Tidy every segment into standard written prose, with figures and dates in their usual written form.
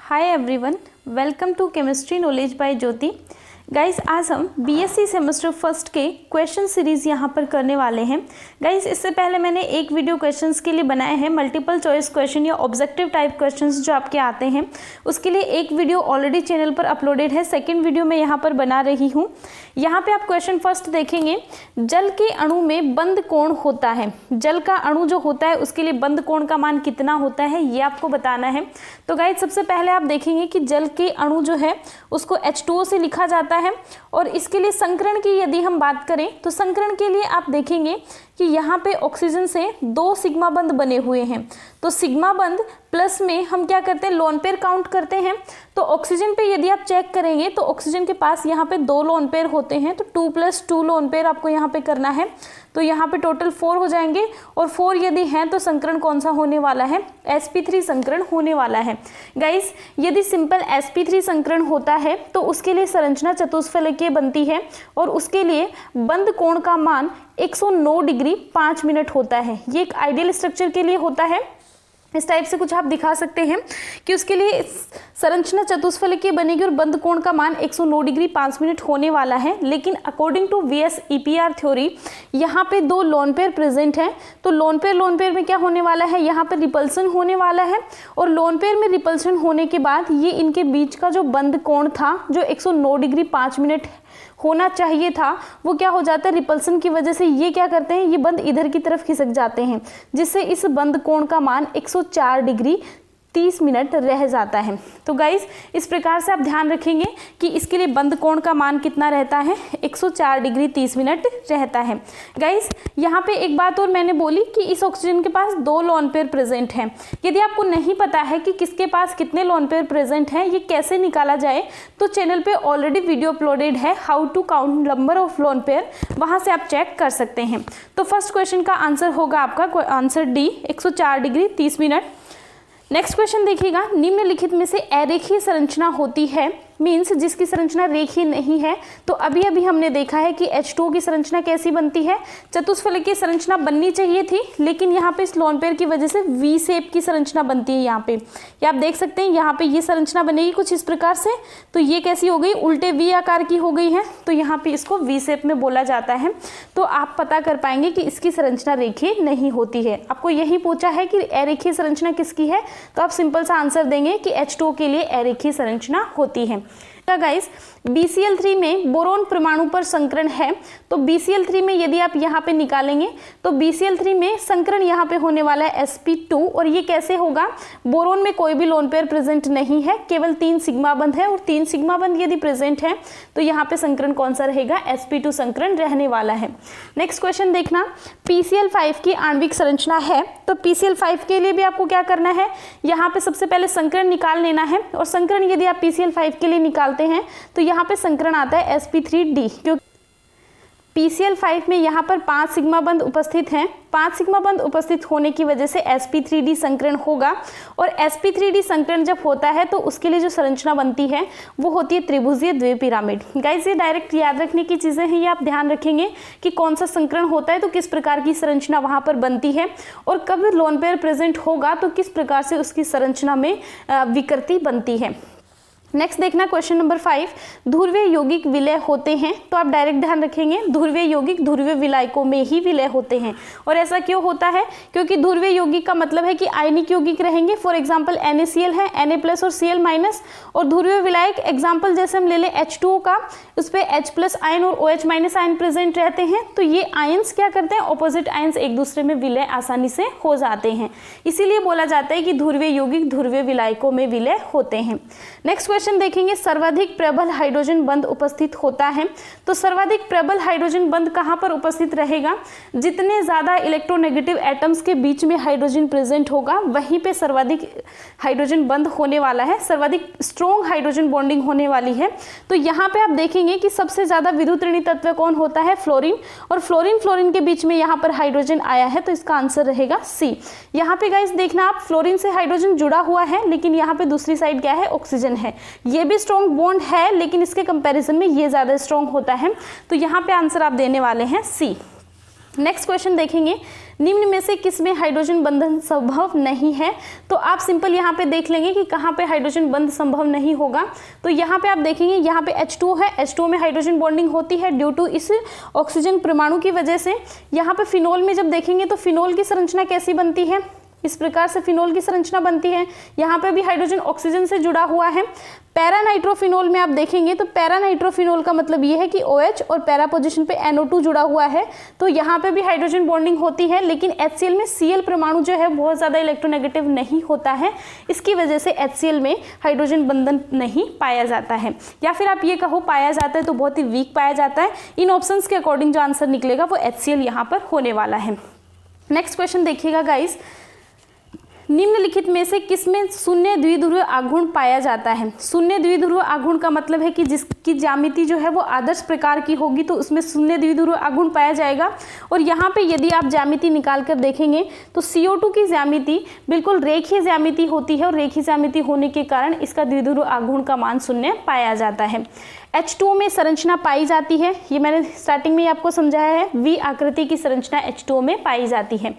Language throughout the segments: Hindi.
Hi everyone, welcome to chemistry knowledge by Jyoti. Guys, आज हम बीएससी सेमेस्टर फर्स्ट के क्वेश्चन सीरीज़ यहाँ पर करने वाले हैं। गाइस, इससे पहले मैंने एक वीडियो क्वेश्चंस के लिए बनाए हैं, मल्टीपल चॉइस क्वेश्चन या ऑब्जेक्टिव टाइप क्वेश्चंस जो आपके आते हैं, उसके लिए एक वीडियो ऑलरेडी चैनल पर अपलोडेड है। सेकंड वीडियो मैं यहाँ पर बना रही हूँ। यहाँ पे आप क्वेश्चन फर्स्ट देखेंगे, जल के अणु में बंद कोण होता है। जल का अणु जो होता है उसके लिए बंद कोण का मान कितना होता है, ये आपको बताना है। तो गाइस, सबसे पहले आप देखेंगे कि जल के अणु जो है उसको H2O से लिखा जाता है। और इसके लिए संकरण की यदि हम बात करें तो संकरण के लिए आप देखेंगे कि यहाँ पे ऑक्सीजन से 2 सिग्मा बंध बने हुए हैं। तो सिग्मा बंध प्लस में हम क्या करते हैं, लोन पेयर काउंट करते हैं। तो ऑक्सीजन पे यदि आप चेक करेंगे तो ऑक्सीजन के पास यहाँ पे 2 लोन पेयर होते हैं, तो 2 + 2 लोन पेयर आपको यहाँ पे करना है। तो यहाँ पे टोटल 4 हो जाएंगे, और 4 यदि हैं तो संकरण कौन सा होने वाला है, sp3 संकरण होने वाला है। गाइस, यदि सिंपल sp3 संकरण होता है तो उसके लिए संरचना चतुष्फलकीय बनती है, और उसके लिए बंद कोण का मान 109 डिग्री 5 मिनट होता है। ये एक आइडियल स्ट्रक्चर के लिए होता है। इस टाइप से कुछ आप दिखा सकते हैं कि उसके लिए संरचना चतुष्फलकीय बनेगी और बंद कोण का मान 109 डिग्री 5 मिनट होने वाला है। लेकिन अकॉर्डिंग टू VSEPR थ्योरी यहाँ पे 2 लोन पेयर प्रेजेंट हैं। तो लोन पेयर में क्या होने वाला है, यहाँ पे रिपल्सन होने वाला है, और लोन पेयर में रिपल्सन होने के बाद ये इनके बीच का जो बंद कोण था, जो 109 डिग्री 5 मिनट होना चाहिए था, वो क्या हो जाता है, रिपल्सन की वजह से ये क्या करते हैं, ये बंद इधर की तरफ खिसक जाते हैं, जिससे इस बंद कोण का मान 104 डिग्री 30 मिनट रह जाता है। तो गाइस, इस प्रकार से आप ध्यान रखेंगे कि इसके लिए बंद कोण का मान कितना रहता है, 104 डिग्री 30 मिनट रहता है। गाइस, यहाँ पे एक बात और मैंने बोली कि इस ऑक्सीजन के पास 2 लोन पेयर प्रेजेंट हैं। यदि आपको नहीं पता है कि किसके पास कितने लोन पेयर प्रेजेंट हैं, ये कैसे निकाला जाए, तो चैनल पे ऑलरेडी वीडियो अपलोडेड है, how to count number of lone pair, वहाँ से आप चेक कर सकते हैं। तो फर्स्ट क्वेश्चन का आंसर होगा आपका answer D, 104 degree 30 minute. Next question देखिएगा, निम्नलिखित में से अरेखीय संरचना होती है, मीन्स जिसकी संरचना रेखीय नहीं है। तो अभी अभी हमने देखा है कि H2O की संरचना कैसी बनती है, चतुष्फलकीय संरचना बननी चाहिए थी, लेकिन यहाँ पे इस लोन पेयर की वजह से V शेप की संरचना बनती है। यहाँ पे ये आप देख सकते हैं, यहाँ पे ये संरचना बनेगी कुछ इस प्रकार से। तो ये कैसी हो गई, उल्टे V आकार की हो गई है, तो यहाँ पे इसको V शेप में बोला जाता है। तो आप पता कर पाएंगे कि इसकी संरचना रेखीय नहीं होती है। आपको यही पूछा है कि अरेखीय संरचना किसकी है, तो आप सिंपल सा आंसर देंगे कि H2O के लिए अरेखीय संरचना होती है। गाइस, BCl3 में बोरोन परमाणु पर संकरण है। तो BCl3 में यदि आप यहाँ पे निकालेंगे तो BCl3 में संकरण यहाँ पे होने वाला है sp2, और ये कैसे होगा, बोरोन में कोई भी लोन पेयर प्रेजेंट नहीं है, केवल 3 सिग्मा बंध है, और 3 सिग्मा बंध यदि प्रेजेंट है तो यहाँ पे संकरण कौन सा रहेगा, sp2 संकरण रहने वाला है। नेक्स्ट क्वेश्चन देखना, PCl5 की आणविक संरचना है। तो PCl5 के लिए भी आपको क्या करना है, यहाँ पे सबसे पहले संकरण निकाल लेना है, और संकरण यदि आप PCl5 के लिए निकालते हैं तो यहाँ पे संकरण आता है sp3d, क्योंकि PCl5 में यहाँ पर 5 सिग्मा बंध उपस्थित हैं। 5 सिग्मा बंध उपस्थित होने की वजह से sp3d संकरण होगा, और sp3d संकरण जब होता है तो उसके लिए जो संरचना बनती है वो होती है त्रिभुजीय द्विपिरामिड। गाइस, ये डायरेक्ट याद रखने की चीज़ें हैं, ये आप ध्यान रखेंगे कि कौन सा संकरण होता है तो किस प्रकार की संरचना वहाँ पर बनती है, और कब लोन पेयर प्रेजेंट होगा तो किस प्रकार से उसकी संरचना में विकृति बनती है। नेक्स्ट देखना, क्वेश्चन नंबर 5, ध्रुवीय यौगिक विलय होते हैं। तो आप डायरेक्ट ध्यान रखेंगे, ध्रुवीय यौगिक ध्रुवीय विलायकों में ही विलय होते हैं। और ऐसा क्यों होता है, क्योंकि ध्रुवीय यौगिक का मतलब है कि आयनिक यौगिक रहेंगे। फॉर एग्जांपल NaCl है, Na+ और Cl-, और ध्रुवीय विलायक एग्जांपल जैसे हम ले लें H2O का, उस पर H+ आयन और OH- आयन प्रेजेंट रहते हैं। तो ये आयन्स क्या करते हैं, ऑपोजिट आयन्स एक दूसरे में विलय आसानी से हो जाते हैं, इसीलिए बोला जाता है कि ध्रुवीय यौगिक ध्रुवीय विलायकों में विलय होते हैं। नेक्स्ट क्वेश्चन देखेंगे, सर्वाधिक प्रबल हाइड्रोजन बंध उपस्थित होता है। तो सर्वाधिक प्रबल हाइड्रोजन बंध कहाँ पर उपस्थित रहेगा, जितने ज्यादा इलेक्ट्रोनेगेटिव एटम्स के बीच में हाइड्रोजन प्रेजेंट होगा वहीं पे सर्वाधिक हाइड्रोजन बंध होने वाला है, सर्वाधिक स्ट्रॉन्ग हाइड्रोजन बॉन्डिंग होने वाली है। तो यहाँ पे आप देखेंगे कि सबसे ज्यादा विद्युत ऋणी तत्व कौन होता है, फ्लोरीन, और फ्लोरीन के बीच में यहाँ पर हाइड्रोजन आया है, तो इसका आंसर रहेगा C। यहाँ पे गाइस देखना आप, फ्लोरीन से हाइड्रोजन जुड़ा हुआ है, लेकिन यहाँ पे दूसरी साइड क्या है, ऑक्सीजन है। ये भी स्ट्रॉन्ग बॉन्ड है, लेकिन इसके कंपैरिजन में ये ज्यादा स्ट्रॉन्ग होता है। तो यहाँ पे आंसर आप देने वाले हैं C। नेक्स्ट क्वेश्चन देखेंगे, निम्न में से किसमें हाइड्रोजन बंधन संभव नहीं है। तो आप सिंपल यहाँ पे देख लेंगे कि कहाँ पे हाइड्रोजन बंध संभव नहीं होगा। तो यहाँ पे आप देखेंगे यहाँ पे H2 है, H2 में हाइड्रोजन बॉन्डिंग होती है ड्यू टू इस ऑक्सीजन परमाणु की वजह से। यहाँ पे फिनोल में जब देखेंगे तो फिनोल की संरचना कैसी बनती है, इस प्रकार से फिनोल की संरचना बनती है। यहाँ पे भी हाइड्रोजन ऑक्सीजन से जुड़ा हुआ है। पैरा नाइट्रोफिनोल में आप देखेंगे तो पैरा नाइट्रोफिनोल का मतलब ये है कि OH और पैरा पोजीशन पे NO2 जुड़ा हुआ है, तो यहाँ पे भी हाइड्रोजन बॉन्डिंग होती है, लेकिन HCl में Cl परमाणु जो है बहुत ज़्यादा इलेक्ट्रोनेगेटिव नहीं होता है, इसकी वजह से HCl में हाइड्रोजन बंधन नहीं पाया जाता है, या फिर आप ये कहो पाया जाता है तो बहुत ही वीक पाया जाता है। इन ऑप्शंस के अकॉर्डिंग जो आंसर निकलेगा वो HCl यहाँ पर होने वाला है। नेक्स्ट क्वेश्चन देखिएगा गाइस, निम्नलिखित में से किसमें शून्य द्विध्रुवीय आघूर्ण पाया जाता है। शून्य द्विध्रुवीय आघूर्ण का मतलब है कि जिसकी ज्यामिति जो है वो आदर्श प्रकार की होगी तो उसमें शून्य द्विध्रुवीय आघूर्ण पाया जाएगा। और यहाँ पे यदि आप ज्यामिति निकाल कर देखेंगे तो CO2 की ज्यामिति बिल्कुल रेखीय ज्यामिति होती है और रेखीय ज्यामिति होने के कारण इसका द्विध्रुवीय आघूर्ण का मान शून्य पाया जाता है। H2O में संरचना पाई जाती है, ये मैंने स्टार्टिंग में आपको समझाया है, V आकृति की संरचना H2O में पाई जाती है।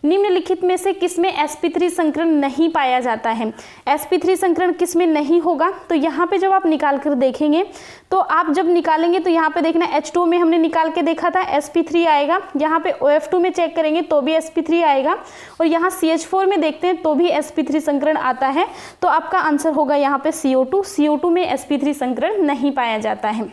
निम्नलिखित में से किसमें sp3 संकरण नहीं पाया जाता है। sp3 संकरण किसमें नहीं होगा, तो यहाँ पे जब आप निकाल कर देखेंगे तो आप जब निकालेंगे तो यहाँ पे देखना H2O में हमने निकाल के देखा था sp3 आएगा, यहाँ पे OF2 में चेक करेंगे तो भी sp3 आएगा, और यहाँ CH4 में देखते हैं तो भी sp3 संकरण आता है, तो आपका आंसर होगा यहाँ पे CO2। CO2 में sp3 संकरण नहीं पाया जाता है।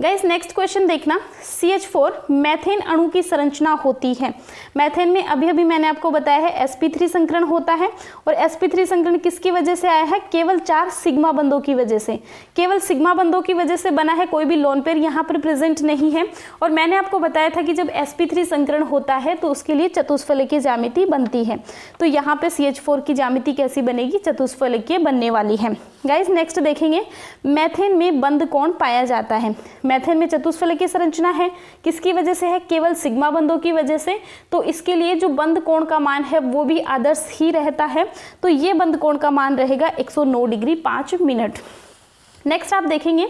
गाइस नेक्स्ट क्वेश्चन देखना, CH4 मैथेन अणु की संरचना होती है। मैथेन में अभी अभी मैंने आपको बताया है sp3 संकरण होता है, और sp3 संकरण किसकी वजह से आया है, केवल 4 सिग्मा बंधों की वजह से, केवल सिग्मा बंधों की वजह से बना है, कोई भी लोन पेयर यहाँ पर प्रेजेंट नहीं है। और मैंने आपको बताया था कि जब sp3 संकरण होता है तो उसके लिए चतुष्फलकीय ज्यामिति बनती है, तो यहाँ पे CH4 की ज्यामिति कैसी बनेगी, चतुष्फलकीय बनने वाली है। गाइस नेक्स्ट देखेंगे, मैथेन में बंध कोण पाया जाता है। मैथेन में चतुष्फलकीय संरचना है, किसकी वजह से है, केवल सिग्मा बंधों की वजह से, तो इसके लिए जो बंध कोण का मान है वो भी आदर्श ही रहता है, तो ये बंध कोण का मान रहेगा 109 डिग्री 5 मिनट। नेक्स्ट आप देखेंगे,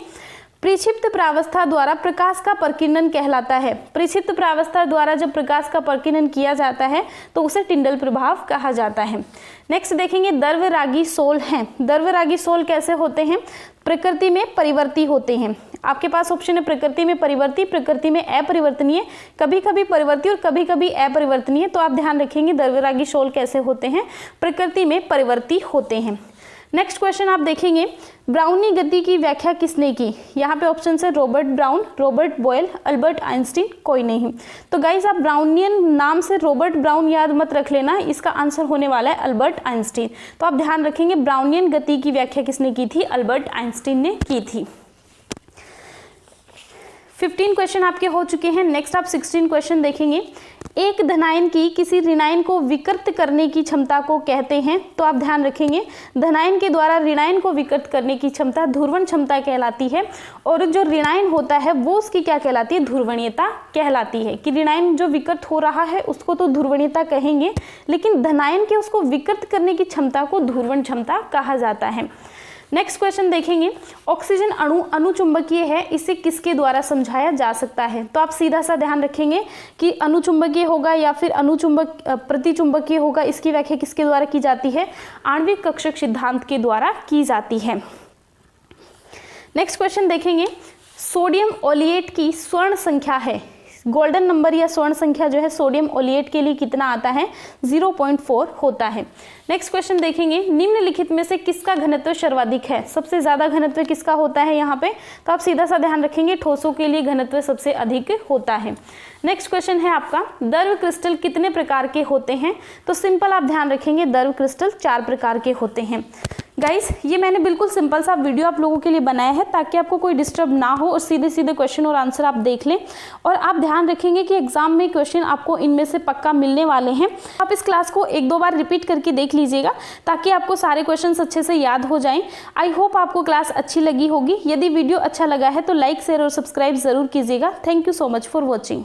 परिक्षिप्त प्रावस्था द्वारा प्रकाश का प्रकीर्णन कहलाता है। परिक्षिप्त प्रावस्था द्वारा जब प्रकाश का प्रकीर्णन किया जाता है तो उसे टिंडल प्रभाव कहा जाता है। नेक्स्ट देखेंगे, द्रव्यरागी सोल हैं। द्रव्यरागी सोल कैसे होते हैं, प्रकृति में परिवर्ती होते हैं। आपके पास ऑप्शन है प्रकृति में परिवर्ती, प्रकृति में अपरिवर्तनीय, कभी कभी परिवर्ती और कभी कभी अपरिवर्तनीय, तो आप ध्यान रखेंगे द्रव्यरागी सोल कैसे होते हैं, प्रकृति में परिवर्ती होते हैं। नेक्स्ट क्वेश्चन आप देखेंगे, ब्राउनी गति की व्याख्या किसने की। यहाँ पे ऑप्शन है Robert Brown, Robert Boyle, Albert Einstein, कोई नहीं। तो गाइज आप ब्राउनियन नाम से रॉबर्ट ब्राउन याद मत रख लेना, इसका आंसर होने वाला है अल्बर्ट आइंस्टीन। तो आप ध्यान रखेंगे ब्राउनियन गति की व्याख्या किसने की थी, अल्बर्ट आइंस्टीन ने की थी। 15 क्वेश्चन आपके हो चुके हैं। नेक्स्ट आप 16 क्वेश्चन देखेंगे, एक धनायन की किसी ऋणायन को विकृत करने की क्षमता को कहते हैं। तो आप ध्यान रखेंगे धनायन के द्वारा ऋणायन को विकृत करने की क्षमता ध्रुवण क्षमता कहलाती है, और जो ऋणायन होता है वो उसकी क्या कहलाती है, ध्रुवणीयता कहलाती है। कि ऋणायन जो विकृत हो रहा है उसको तो ध्रुवणीयता कहेंगे, लेकिन धनायन के उसको विकृत करने की क्षमता को ध्रुवण क्षमता कहा जाता है। नेक्स्ट क्वेश्चन देखेंगे, ऑक्सीजन अणु अनुचुंबकीय है, इसे किसके द्वारा समझाया जा सकता है। तो आप सीधा सा ध्यान रखेंगे कि अनुचुंबकीय होगा या फिर प्रतिचुंबकीय होगा, इसकी व्याख्या किसके द्वारा की जाती है, आणविक कक्षक सिद्धांत के द्वारा की जाती है। नेक्स्ट क्वेश्चन देखेंगे, सोडियम ओलिएट की स्वर्ण संख्या है, गोल्डन नंबर या स्वर्ण संख्या जो है सोडियम ओलिएट के लिए कितना आता है, 0.4 होता है। नेक्स्ट क्वेश्चन देखेंगे, निम्नलिखित में से किसका घनत्व सर्वाधिक है, सबसे ज्यादा घनत्व किसका होता है यहाँ पे। तो आप सीधा सा ध्यान रखेंगे ठोसों के लिए घनत्व सबसे अधिक होता है। नेक्स्ट क्वेश्चन है आपका, द्रव क्रिस्टल कितने प्रकार के होते हैं। तो सिंपल आप ध्यान रखेंगे द्रव क्रिस्टल 4 प्रकार के होते हैं। गाइस ये मैंने बिल्कुल सिंपल सा वीडियो आप लोगों के लिए बनाया है ताकि आपको कोई डिस्टर्ब ना हो और सीधे सीधे क्वेश्चन और आंसर आप देख लें। और आप ध्यान रखेंगे कि एग्जाम में क्वेश्चन आपको इनमें से पक्का मिलने वाले हैं। आप इस क्लास को 1-2 बार रिपीट करके देख लीजिएगा ताकि आपको सारे क्वेश्चन अच्छे से याद हो जाएं। आई होप आपको क्लास अच्छी लगी होगी। यदि वीडियो अच्छा लगा है तो लाइक, शेयर और सब्सक्राइब जरूर कीजिएगा। Thank you so much for watching.